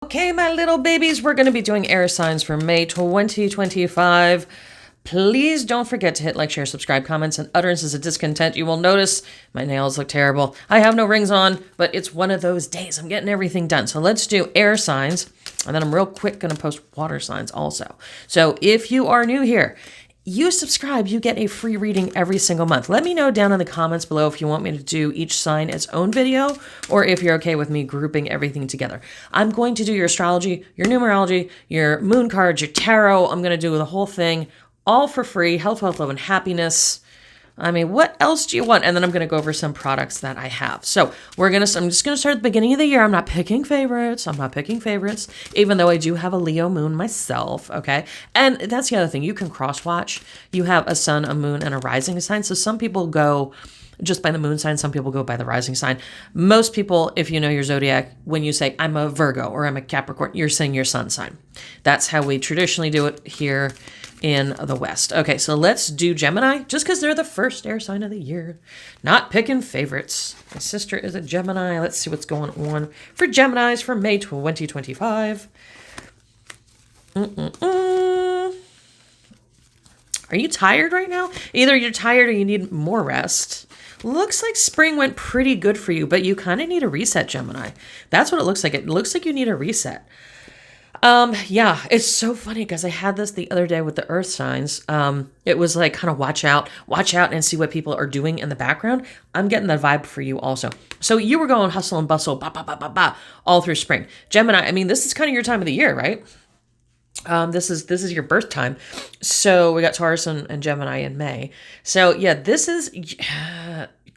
Okay, my little babies, we're going to be doing air signs for May 2025. Please don't forget to hit like, share, subscribe, comments, and utterances of discontent. You will notice my nails look terrible. I have no rings on, but it's one of those days. I'm getting everything done. So let's do air signs, and then I'm real quick going to post water signs also. So if you are new here, you subscribe, you get a free reading every single month. Let me know down in the comments below if you want me to do each sign its own video, or if you're okay with me grouping everything together. I'm going to do your astrology, your numerology, your moon cards, your tarot. I'm going to do the whole thing all for free. Health, wealth, love, and happiness. I mean, what else do you want? And then I'm going to go over some products that I have. So I'm just going to start at the beginning of the year. I'm not picking favorites. Even though I do have a Leo moon myself. Okay. And that's the other thing. You can cross watch. You have a sun, a moon, and a rising sign. So some people go just by the moon sign. Some people go by the rising sign. Most people, if you know your zodiac, when you say I'm a Virgo or I'm a Capricorn, you're saying your sun sign. That's how we traditionally do it here in the West. Okay, so let's do Gemini, just because they're the first air sign of the year. Not picking favorites. My sister is a Gemini. Let's see what's going on for Geminis for May 2025. Are you tired right now? Either you're tired or you need more rest. Looks like spring went pretty good for you, but you kind of need a reset, Gemini. That's what it looks like. It looks like you need a reset. Yeah, it's so funny because I had this the other day with the earth signs. It was like kind of watch out and see what people are doing in the background. I'm getting that vibe for you also. So you were going hustle and bustle, all through spring. Gemini, I mean, this is kind of your time of the year, right? This is your birth time. So we got Taurus and Gemini in May. So yeah,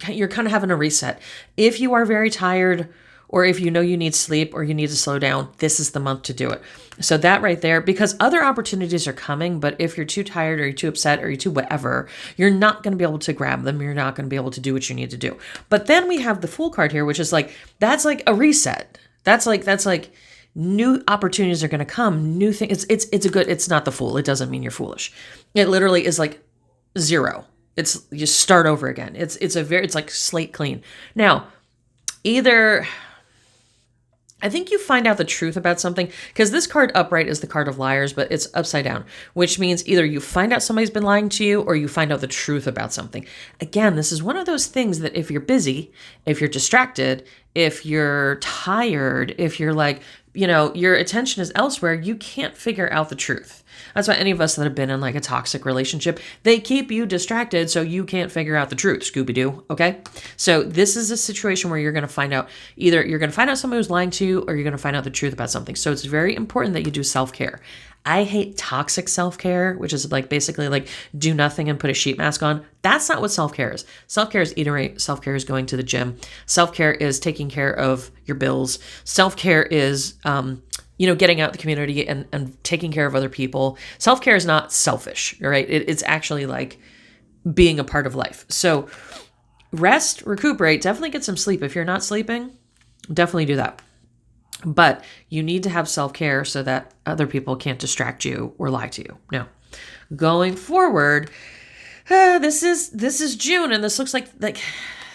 you're kind of having a reset. If you are very tired, or if you know you need sleep or you need to slow down, this is the month to do it. So that right there, because other opportunities are coming, but if you're too tired or you're too upset or you're too whatever, you're not going to be able to grab them. You're not going to be able to do what you need to do. But then we have the Fool card here, which is like, that's like a reset. That's like new opportunities are going to come. New things. It's not the Fool. It doesn't mean you're foolish. It literally is like zero. It's you start over again. It's like slate clean. Now, either I think you find out the truth about something, because this card upright is the card of liars, but it's upside down, which means either you find out somebody's been lying to you or you find out the truth about something. Again, this is one of those things that if you're busy, if you're distracted, if you're tired, if you're like, your attention is elsewhere, you can't figure out the truth. That's why any of us that have been in like a toxic relationship, they keep you distracted so you can't figure out the truth, Scooby-Doo, okay? So this is a situation where you're going to find out, either you're going to find out somebody who's lying to you or you're going to find out the truth about something. So it's very important that you do self-care. I hate toxic self-care, which is like basically like do nothing and put a sheet mask on. That's not what self-care is. Self-care is eating right. Self-care is going to the gym. Self-care is taking care of your bills. Self-care is, getting out in the community and taking care of other people. Self-care is not selfish, right? It's actually like being a part of life. So rest, recuperate, definitely get some sleep. If you're not sleeping, definitely do that. But you need to have self-care so that other people can't distract you or lie to you. Now, going forward, this is June, and this looks like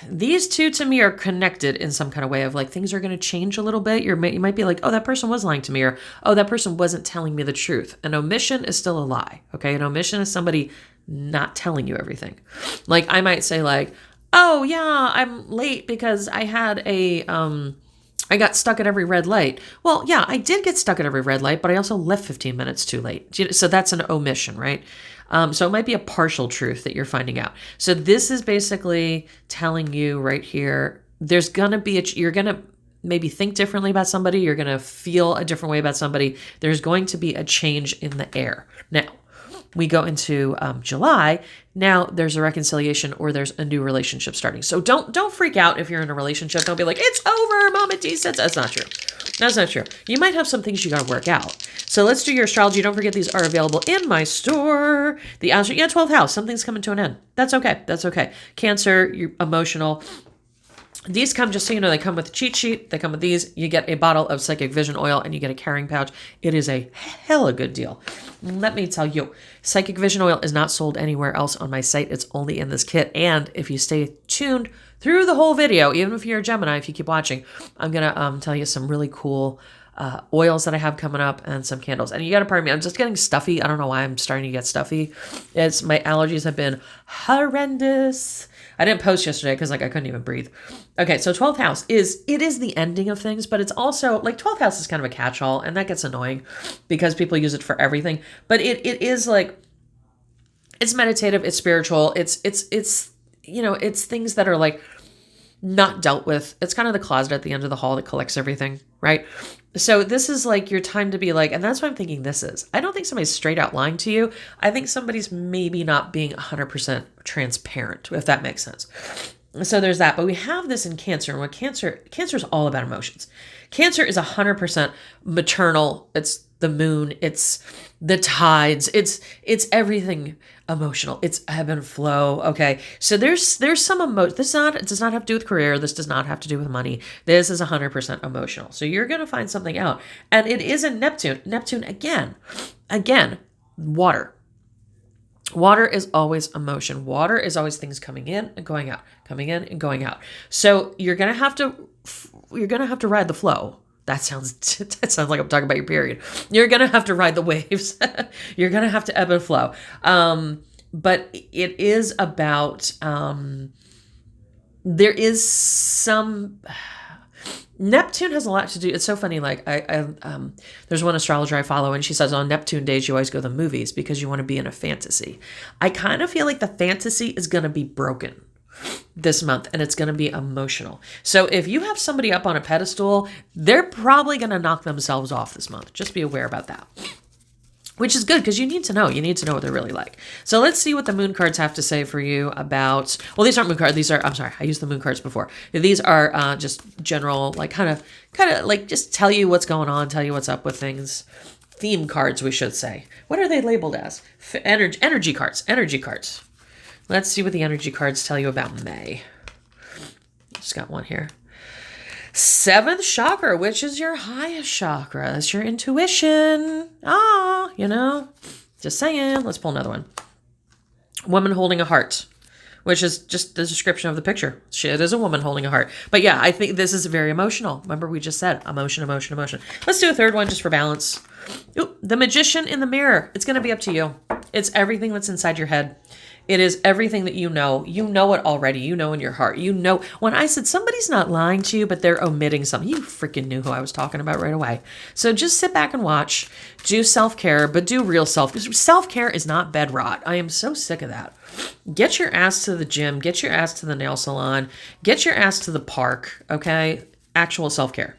these two to me are connected in some kind of way of like things are going to change a little bit. You might be like, oh, that person was lying to me, or oh, that person wasn't telling me the truth. An omission is still a lie. Okay, an omission is somebody not telling you everything. Like I might say like, oh yeah, I'm late because I had I got stuck at every red light. Well, yeah, I did get stuck at every red light, but I also left 15 minutes too late. So that's an omission, right? So it might be a partial truth that you're finding out. So this is basically telling you right here, there's going to be you're going to maybe think differently about somebody. You're going to feel a different way about somebody. There's going to be a change in the air. Now, we go into July. Now there's a reconciliation or there's a new relationship starting. So don't freak out if you're in a relationship. Don't be like, it's over, Mama D said. That's not true. That's not true. You might have some things you got to work out. So let's do your astrology. Don't forget these are available in my store. The 12th house. Something's coming to an end. That's okay. That's okay. Cancer, you're emotional. These come, just so you know, they come with a cheat sheet. They come with these. You get a bottle of Psychic Vision oil and you get a carrying pouch. It is a hella good deal. Let me tell you, Psychic Vision oil is not sold anywhere else on my site. It's only in this kit. And if you stay tuned through the whole video, even if you're a Gemini, if you keep watching, I'm going to tell you some really cool oils that I have coming up, and some candles. And you got to pardon me, I'm just getting stuffy. I don't know why I'm starting to get stuffy. It's my allergies have been horrendous. I didn't post yesterday because like I couldn't even breathe. Okay, so 12th house is the ending of things, but it's also like 12th house is kind of a catch-all, and that gets annoying because people use it for everything. But it is like, it's meditative, it's spiritual, it's you know, it's things that are like not dealt with. It's kind of the closet at the end of the hall that collects everything, right? So this is like your time to be like, and that's what I'm thinking this is. I don't think somebody's straight out lying to you. I think somebody's maybe not being 100% transparent, if that makes sense. So there's that. But we have this in Cancer, and what Cancer is all about emotions. Cancer is 100% maternal. It's the moon. It's the tides. It's everything emotional. It's ebb and flow. Okay. So there's some emotion. This does not have to do with career. This does not have to do with money. This is 100% emotional. So you're going to find something out. And it is in Neptune. Neptune again, water. Water is always emotion. Water is always things coming in and going out, coming in and going out. So you're going to have to ride the flow. That sounds like I'm talking about your period. You're going to have to ride the waves. You're going to have to ebb and flow. But it is about, there is some, Neptune has a lot to do. It's so funny. Like there's one astrologer I follow, and she says on Neptune days, you always go to the movies because you want to be in a fantasy. I kind of feel like the fantasy is going to be broken this month, and it's going to be emotional. So if you have somebody up on a pedestal, they're probably going to knock themselves off this month. Just be aware about that. Which is good because you need to know. You need to know what they're really like. So let's see what the moon cards have to say for you about, well, these aren't moon cards. These are, I'm sorry, I used the moon cards before. These are just general, like kind of like just tell you what's going on, tell you what's up with things. Theme cards, we should say. What are they labeled as? Energy cards. Energy cards. Let's see what the energy cards tell you about May. Just got one here. 7th chakra, which is your highest chakra. That's your intuition. You know, just saying. Let's pull another one. Woman holding a heart, which is just the description of the picture. It is a woman holding a heart. But yeah, I think this is very emotional. Remember, we just said emotion, emotion, emotion. Let's do a third one just for balance. Ooh, the Magician in the mirror. It's going to be up to you. It's everything that's inside your head. It is everything that you know. You know it already. You know in your heart. You know, when I said somebody's not lying to you, but they're omitting something, you freaking knew who I was talking about right away. So just sit back and watch. Do self-care, but do real self-care is not bed rot. I am so sick of that. Get your ass to the gym. Get your ass to the nail salon. Get your ass to the park, okay? Actual self-care.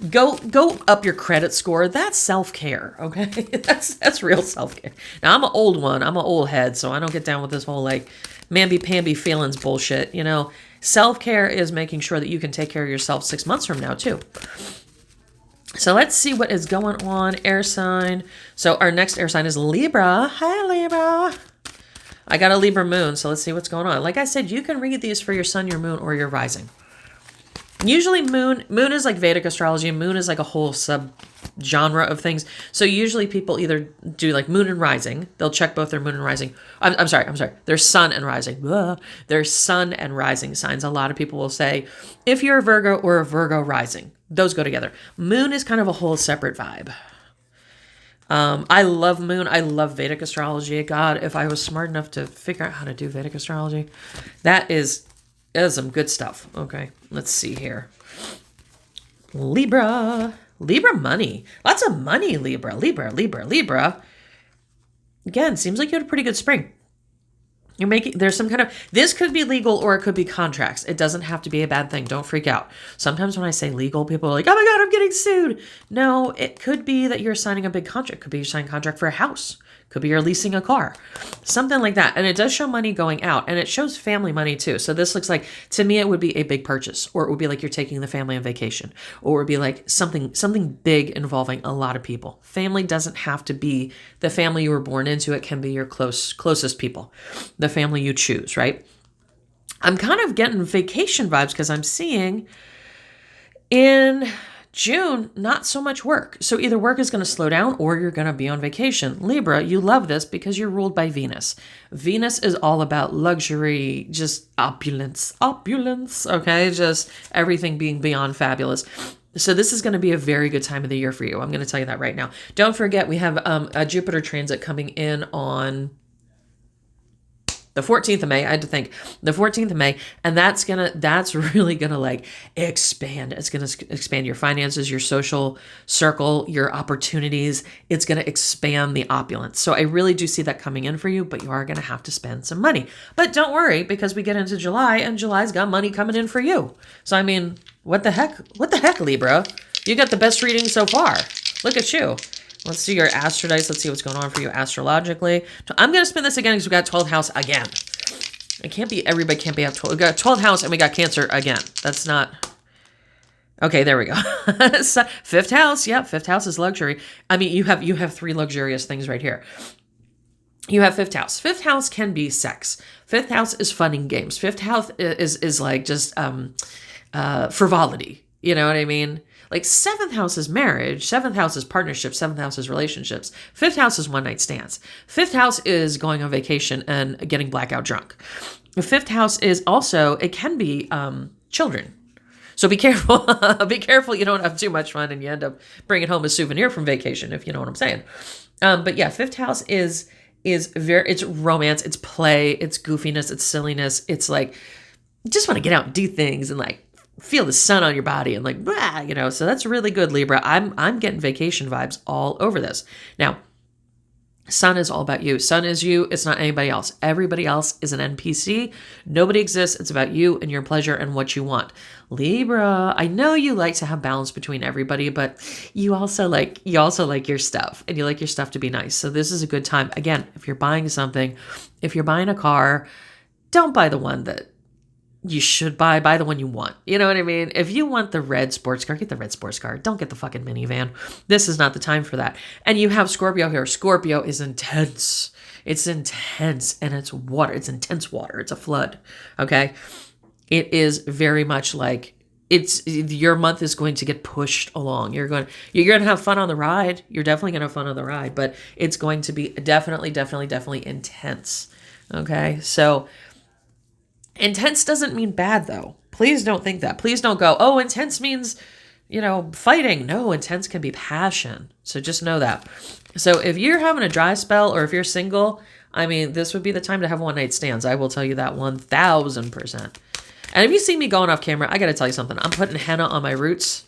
Go up your credit score. That's self-care, okay? That's real self-care. Now, I'm an old one. I'm an old head, so I don't get down with this whole, like, mamby-pamby feelings bullshit, you know? Self-care is making sure that you can take care of yourself 6 months from now, too. So let's see what is going on. Air sign. So our next air sign is Libra. Hi, Libra. I got a Libra moon, so let's see what's going on. Like I said, you can read these for your sun, your moon, or your rising. Usually moon is like Vedic astrology. Moon is like a whole sub-genre of things. So usually people either do like moon and rising. They'll check both their moon and rising. I'm sorry. Their sun and rising. Their sun and rising signs. A lot of people will say, if you're a Virgo or a Virgo rising, those go together. Moon is kind of a whole separate vibe. I love moon. I love Vedic astrology. God, if I was smart enough to figure out how to do Vedic astrology, that is some good stuff. Okay, let's see here. Libra money. Lots of money, Libra. Again, seems like you had a pretty good spring. There's some kind of, this could be legal or it could be contracts. It doesn't have to be a bad thing. Don't freak out. Sometimes when I say legal, people are like, oh my God, I'm getting sued. No, it could be that you're signing a big contract. It could be you're signing a contract for a house. Could be you're leasing a car, something like that. And it does show money going out, and it shows family money too. So this looks like, to me, it would be a big purchase, or it would be like you're taking the family on vacation, or it would be like something big involving a lot of people. Family doesn't have to be the family you were born into. It can be your closest people, the family you choose, right? I'm kind of getting vacation vibes because I'm seeing in June, not so much work. So either work is going to slow down or you're going to be on vacation. Libra, you love this because you're ruled by Venus. Venus is all about luxury, just opulence, okay? Just everything being beyond fabulous. So this is going to be a very good time of the year for you. I'm going to tell you that right now. Don't forget, we have a Jupiter transit coming in on the 14th of May. I had to think the 14th of May. And that's really going to like expand. It's going to expand your finances, your social circle, your opportunities. It's going to expand the opulence. So I really do see that coming in for you, but you are going to have to spend some money. But don't worry, because we get into July and July's got money coming in for you. So, I mean, what the heck, Libra? You got the best reading so far. Look at you. Let's see your astro dice. Let's see what's going on for you astrologically. I'm going to spin this again because we got 12th house again. It can't be, everybody can't be up 12. We got 12th house and we got Cancer again. That's not, okay, there we go. So, 5th house. Yep. 5th house is luxury. I mean, you have 3 luxurious things right here. You have 5th house. 5th house can be sex. 5th house is fun and games. 5th house is like just, frivolity. You know what I mean? Like 7th house is marriage, 7th house is partnership, 7th house is relationships, 5th house is one night stands. 5th house is going on vacation and getting blackout drunk. The 5th house is also, it can be children. So be careful. Be careful you don't have too much fun and you end up bringing home a souvenir from vacation, if you know what I'm saying. But yeah, 5th house is it's romance, it's play, it's goofiness, it's silliness. It's like, you just want to get out and do things and like feel the sun on your body and like, blah, you know, so that's really good, Libra. I'm getting vacation vibes all over this. Now, sun is all about you. Sun is you. It's not anybody else. Everybody else is an NPC. Nobody exists. It's about you and your pleasure and what you want. Libra, I know you like to have balance between everybody, but you also like your stuff and you like your stuff to be nice. So this is a good time. Again, if you're buying something, if you're buying a car, don't buy the one that you should buy the one you want. You know what I mean? If you want the red sports car, get the red sports car. Don't get the fucking minivan. This is not the time for that. And you have Scorpio here. Scorpio is intense. It's intense and it's water. It's intense water. It's a flood. Okay. It is very much like your month is going to get pushed along. You're going to have fun on the ride. You're definitely going to have fun on the ride, but it's going to be definitely intense. Okay. So, intense doesn't mean bad, though. Please don't think that. Please don't go, oh, intense means, fighting. No, intense can be passion. So just know that. So if you're having a dry spell or if you're single, I mean, this would be the time to have one night stands. I will tell you that 1000%. And if you see me going off camera, I got to tell you something. I'm putting henna on my roots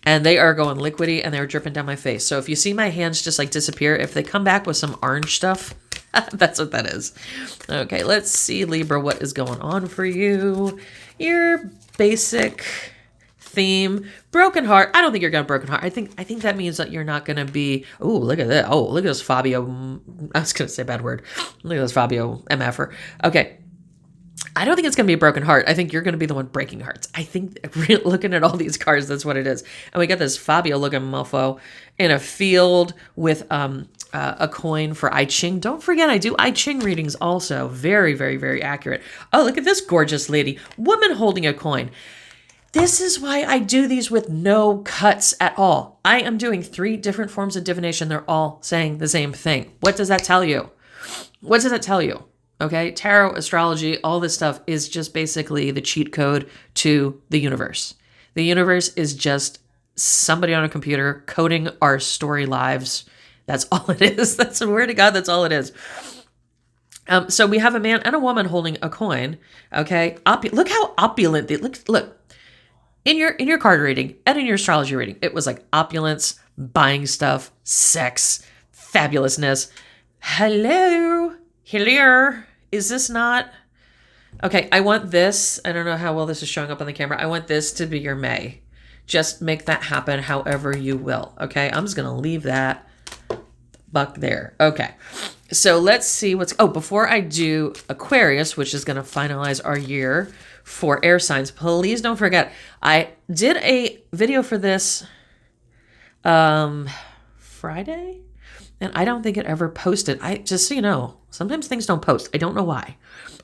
and they are going liquidy and they're dripping down my face. So if you see my hands just like disappear, if they come back with some orange stuff, that's what that is. Okay, let's see, Libra, what is going on for you? Your basic theme, broken heart. I don't think you're going to broken heart. I think that means that you're not going to be, oh, look at that. Oh, look at this Fabio. I was going to say a bad word. Look at this Fabio MFer. Okay. I don't think it's going to be a broken heart. I think you're going to be the one breaking hearts. I think looking at all these cards, that's what it is. And we got this Fabio looking mofo in a field with a coin for I Ching. Don't forget, I do I Ching readings also. Very, very, very accurate. Oh, look at this gorgeous lady. Woman holding a coin. This is why I do these with no cuts at all. I am doing 3 different forms of divination. They're all saying the same thing. What does that tell you? What does that tell you? Okay, tarot, astrology, all this stuff is just basically the cheat code to the universe. The universe is just somebody on a computer coding our story lives. That's all it is. That's a word of God. That's all it is. So we have a man and a woman holding a coin. Okay, look how opulent they look. Look in your card reading and in your astrology reading, it was like opulence, buying stuff, sex, fabulousness. Hello. Is this not? Okay, I want this. I don't know how well this is showing up on the camera. I want this to be your May. Just make that happen however you will. Okay, I'm just going to leave that buck there. Okay, so let's see before I do Aquarius, which is going to finalize our year for air signs, please don't forget, I did a video for this Friday. And I don't think it ever posted. Just so you know, sometimes things don't post. I don't know why.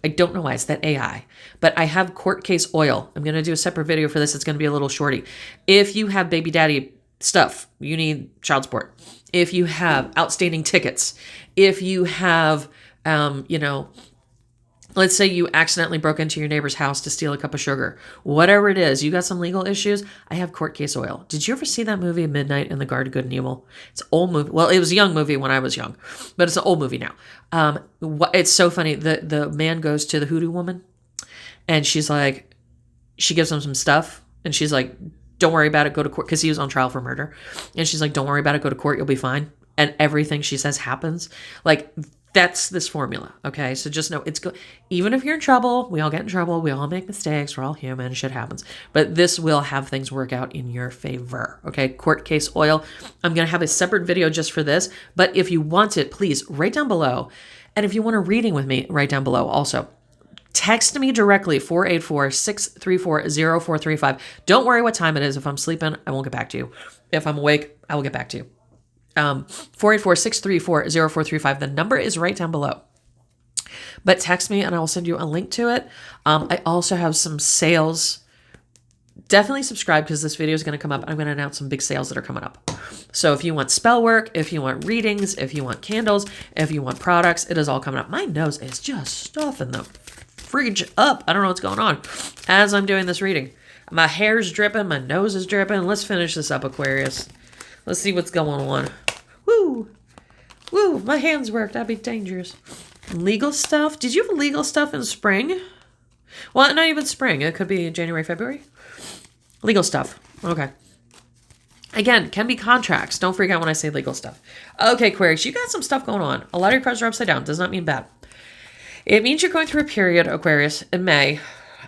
It's that AI. But I have court case oil. I'm going to do a separate video for this. It's going to be a little shorty. If you have baby daddy stuff, you need child support. If you have outstanding tickets, if you have, Let's say you accidentally broke into your neighbor's house to steal a cup of sugar. Whatever it is, you got some legal issues. I have court case oil. Did you ever see that movie, Midnight in the Garden of Good and Evil? It's an old movie. Well, it was a young movie when I was young, but it's an old movie now. It's so funny. The man goes to the hoodoo woman, and she's like, she gives him some stuff, and she's like, don't worry about it, go to court, because he was on trial for murder. And she's like, don't worry about it, go to court, you'll be fine. And everything she says happens. Like, that's this formula, okay? So just know it's good. Even if you're in trouble, we all get in trouble, we all make mistakes, we're all human, shit happens. But this will have things work out in your favor, okay? Court case oil. I'm going to have a separate video just for this, but if you want it, please write down below. And if you want a reading with me, write down below also. Text me directly, 484-634-0435. Don't worry what time it is. If I'm sleeping, I won't get back to you. If I'm awake, I will get back to you. 484-634-0435. The number is right down below. But text me and I will send you a link to it. I also have some sales. Definitely subscribe because this video is going to come up. I'm going to announce some big sales that are coming up. So if you want spell work, if you want readings, if you want candles, if you want products, it is all coming up. My nose is just stuffing the fridge up. I don't know what's going on as I'm doing this reading. My hair's dripping. My nose is dripping. Let's finish this up, Aquarius. Let's see what's going on. Woo! Woo! My hands work. That'd be dangerous. Legal stuff. Did you have legal stuff in spring? Well, not even spring. It could be January, February. Legal stuff. Okay. Again, can be contracts. Don't freak out when I say legal stuff. Okay, Aquarius, you got some stuff going on. A lot of your cards are upside down. Does not mean bad. It means you're going through a period, Aquarius, in May.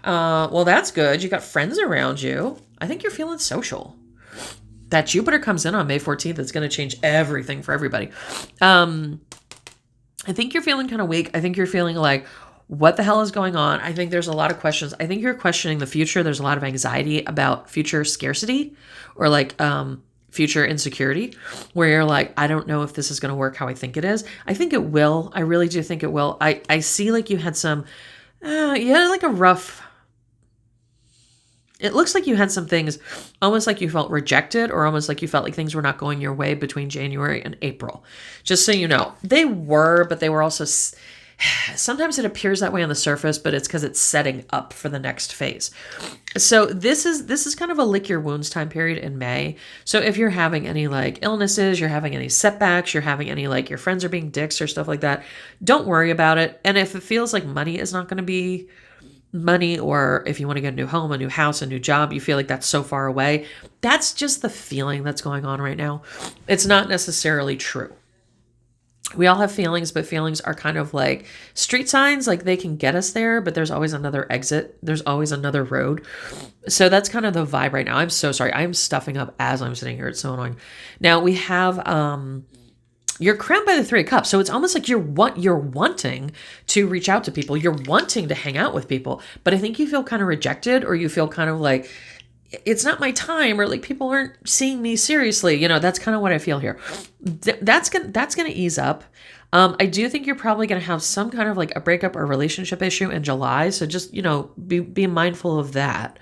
Well, that's good. You got friends around you. I think you're feeling social. That Jupiter comes in on May 14th. It's going to change everything for everybody. I think you're feeling kind of weak. I think you're feeling like, what the hell is going on? I think there's a lot of questions. I think you're questioning the future. There's a lot of anxiety about future scarcity or like future insecurity where you're like, I don't know if this is going to work how I think it is. I think it will. I really do think it will. I see like you had some, you had like a rough... It looks like you had some things almost like you felt rejected or almost like you felt like things were not going your way between January and April. Just so you know, they were, but they were also, sometimes it appears that way on the surface, but it's because it's setting up for the next phase. So this is kind of a lick your wounds time period in May. So if you're having any like illnesses, you're having any setbacks, you're having any like your friends are being dicks or stuff like that, don't worry about it. And if it feels like money is not going to be money, or if you want to get a new home, a new house, a new job, you feel like that's so far away, that's just the feeling that's going on right now. It's not necessarily true. We all have feelings, but feelings are kind of like street signs, like they can get us there, but there's always another exit. There's always another road. So that's kind of the vibe right now. I'm so sorry. I'm stuffing up as I'm sitting here. It's so annoying. Now we have, you're crowned by the Three of Cups. So it's almost like you're wanting to reach out to people. You're wanting to hang out with people, but I think you feel kind of rejected, or you feel kind of like, it's not my time, or like people aren't seeing me seriously. You know, that's kind of what I feel here. That's going to ease up. I do think you're probably going to have some kind of like a breakup or relationship issue in July. So just, you know, be mindful of that.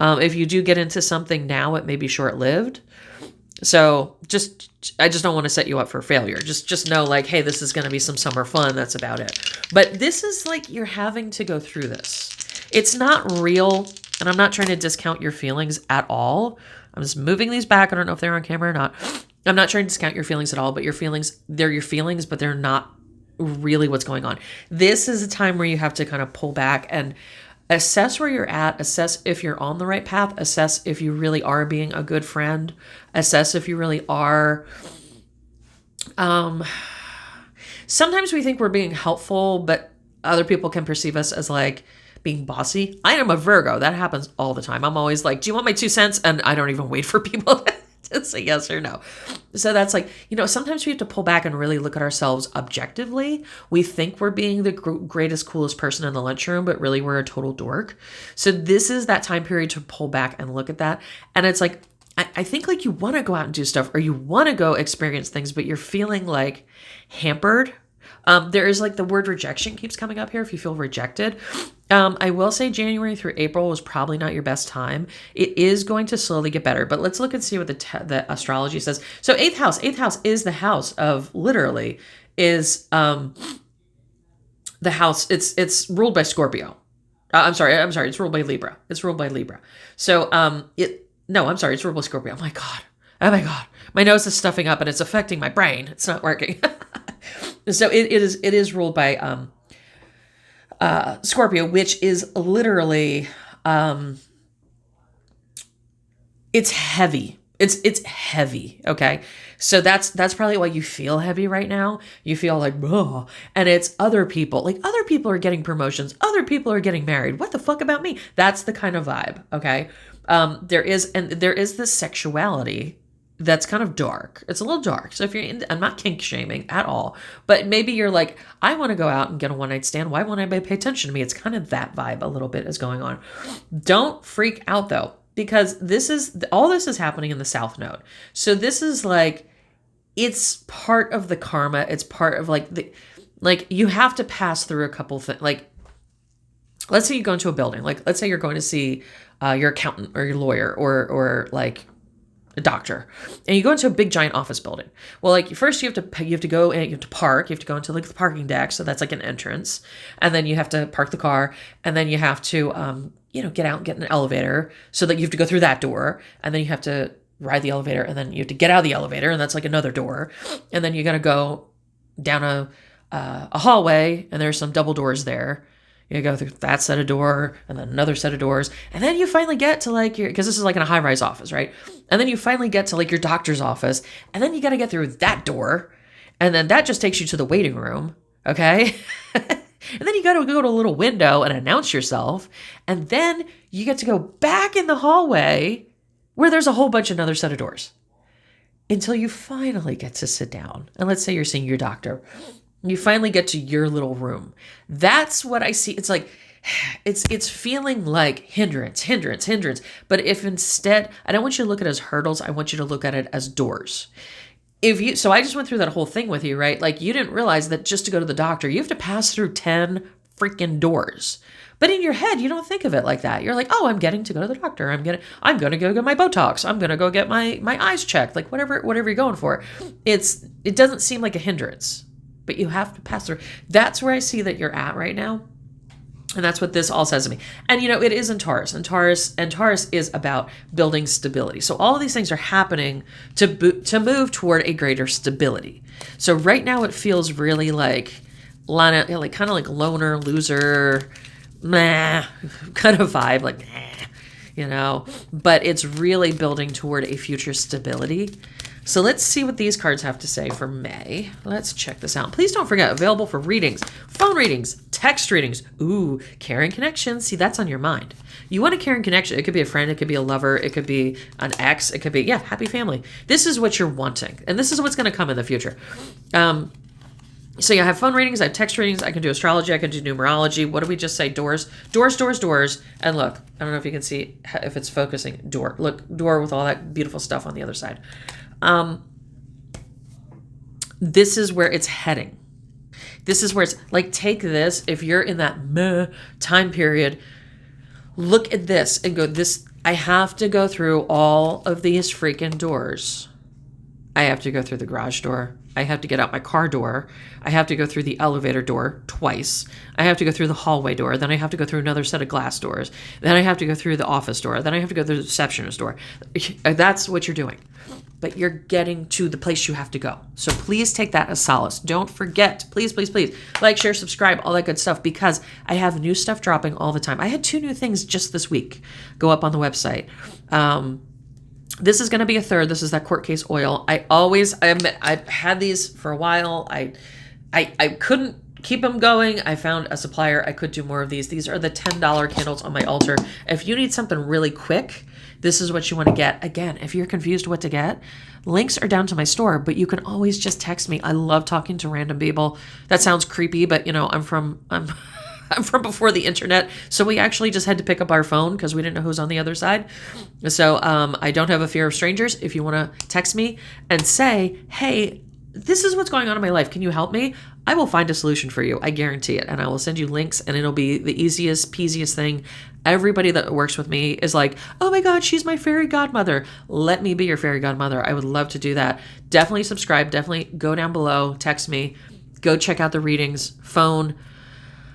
If you do get into something now, it may be short-lived. So I just don't want to set you up for failure. Just know like, hey, this is going to be some summer fun. That's about it. But this is like, you're having to go through this. It's not real. And I'm not trying to discount your feelings at all. I'm just moving these back. I don't know if they're on camera or not. I'm not trying to discount your feelings at all, but your feelings, they're your feelings, but they're not really what's going on. This is a time where you have to kind of pull back and assess where you're at, assess if you're on the right path, assess if you really are being a good friend, assess if you really are. Sometimes we think we're being helpful, but other people can perceive us as like being bossy. I am a Virgo. That happens all the time. I'm always like, do you want my 2 cents? And I don't even wait for people to say yes or no. So that's like, you know, sometimes we have to pull back and really look at ourselves objectively. We think we're being the greatest, coolest person in the lunchroom, but really we're a total dork. So this is that time period to pull back and look at that. And it's like, I think like you want to go out and do stuff, or you want to go experience things, but you're feeling like hampered. There is like the word rejection keeps coming up here if you feel rejected. I will say January through April was probably not your best time. It is going to slowly get better, but let's look and see what the astrology says. So eighth house is the house of literally is the house, it's ruled by Scorpio. I'm sorry, it's ruled by Libra. It's ruled by Libra. So, it's ruled by Scorpio. Oh my God. My nose is stuffing up and it's affecting my brain. It's not working. So it is ruled by Scorpio, which is literally, it's heavy. It's heavy. Okay. So that's probably why you feel heavy right now. You feel like, oh, and it's other people. Like other people are getting promotions. Other people are getting married. What the fuck about me? That's the kind of vibe. Okay. There is this sexuality that's kind of dark. It's a little dark. So if I'm not kink shaming at all, but maybe you're like, I want to go out and get a one night stand. Why won't anybody pay attention to me? It's kind of that vibe a little bit is going on. Don't freak out though, because all this is happening in the South Node. So this is like, it's part of the karma. It's part of like you have to pass through a couple things. Like, let's say you go into a building. Like, let's say you're going to see your accountant or your lawyer or like a doctor, and you go into a big giant office building. Well, like first you have to go and you have to park. You have to go into like the parking deck. So that's like an entrance, and then you have to park the car, and then you have to get out and get an elevator. So that you have to go through that door, and then you have to ride the elevator, and then you have to get out of the elevator, and that's like another door, and then you got to go down a hallway, and there's some double doors there. You go through that set of door, and then another set of doors, and then you finally get to like because this is like in a high-rise office, right? And then you finally get to like your doctor's office, and then you got to get through that door, and then that just takes you to the waiting room, okay? And then you got to go to a little window and announce yourself, and then you get to go back in the hallway where there's a whole bunch of another set of doors until you finally get to sit down. And let's say you're seeing your doctor. You finally get to your little room. That's what I see. It's like, it's feeling like hindrance. But if instead, I don't want you to look at it as hurdles. I want you to look at it as doors. So I just went through that whole thing with you, right? Like you didn't realize that just to go to the doctor, you have to pass through 10 freaking doors. But in your head, you don't think of it like that. You're like, oh, I'm getting to go to the doctor. I'm going to go get my Botox. I'm going to go get my eyes checked. Like whatever you're going for. It doesn't seem like a hindrance, but you have to pass through. That's where I see that you're at right now. And that's what this all says to me. And it is in Taurus, and Taurus is about building stability. So all of these things are happening to move toward a greater stability. So right now it feels really like kind of like loner, loser, meh, kind of vibe, like, but it's really building toward a future stability. So let's see what these cards have to say for May. Let's check this out. Please don't forget, available for readings, phone readings, text readings. Ooh, caring connections. See, that's on your mind. You want a caring connection. It could be a friend. It could be a lover. It could be an ex. It could be, happy family. This is what you're wanting. And this is what's going to come in the future. So I have phone readings, I have text readings, I can do astrology, I can do numerology. What do we just say? Doors. And look, I don't know if you can see if it's focusing. Door. Look, door with all that beautiful stuff on the other side. This is where it's heading. This is where it's like, take this. If you're in that meh time period, look at this and go, I have to go through all of these freaking doors. I have to go through the garage door. I have to get out my car door. I have to go through the elevator door twice. I have to go through the hallway door. Then I have to go through another set of glass doors. Then I have to go through the office door. Then I have to go through the receptionist door. That's what you're doing. But you're getting to the place you have to go. So please take that as solace. Don't forget, please, like, share, subscribe, all that good stuff, because I have new stuff dropping all the time. I had 2 new things just this week go up on the website. This is going to be a third. This is that court case oil. I've had these for a while. I couldn't keep them going. I found a supplier. I could do more of these. These are the $10 candles on my altar. If you need something really quick, this is what you want to get. Again, if you're confused what to get, links are down to my store, but you can always just text me. I love talking to random people. That sounds creepy, but I'm from before the internet, so we actually just had to pick up our phone because we didn't know who's on the other side. So I don't have a fear of strangers. If you want to text me and say, hey, this is what's going on in my life, can you help me? I will find a solution for you. I guarantee it. And I will send you links, and it'll be the easiest, peasiest thing. Everybody that works with me is like, oh my God, she's my fairy godmother. Let me be your fairy godmother. I would love to do that. Definitely subscribe. Definitely go down below. Text me. Go check out the readings. Phone.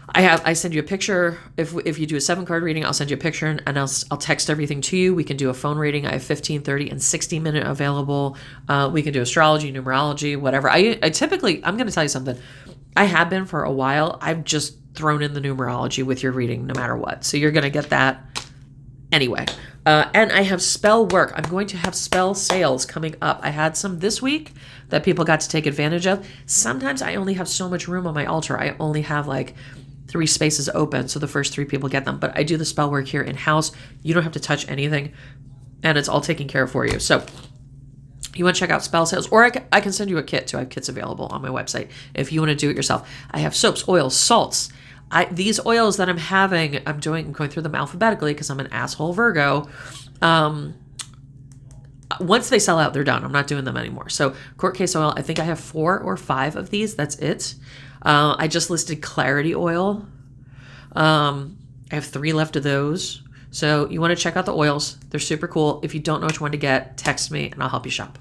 I send you a picture. If you do a 7-card reading, I'll send you a picture and I'll text everything to you. We can do a phone reading. I have 15, 30, and 60-minute available. We can do astrology, numerology, whatever. I typically, I'm going to tell you something. I have been for a while. I've just thrown in the numerology with your reading no matter what. So you're going to get that anyway. And I have spell work. I'm going to have spell sales coming up. I had some this week that people got to take advantage of. Sometimes I only have so much room on my altar. I only have like 3 spaces open, so the first 3 people get them. But I do the spell work here in-house. You don't have to touch anything, and it's all taken care of for you. So you want to check out spell sales, or I can send you a kit too. I have kits available on my website if you want to do it yourself. I have soaps, oils, salts. These oils that I'm having, I'm going through them alphabetically because I'm an asshole Virgo. Once they sell out, they're done. I'm not doing them anymore. So court case oil, I think I have 4 or 5 of these. That's it. I just listed clarity oil. I have 3 left of those. So you want to check out the oils. They're super cool. If you don't know which one to get, text me and I'll help you shop.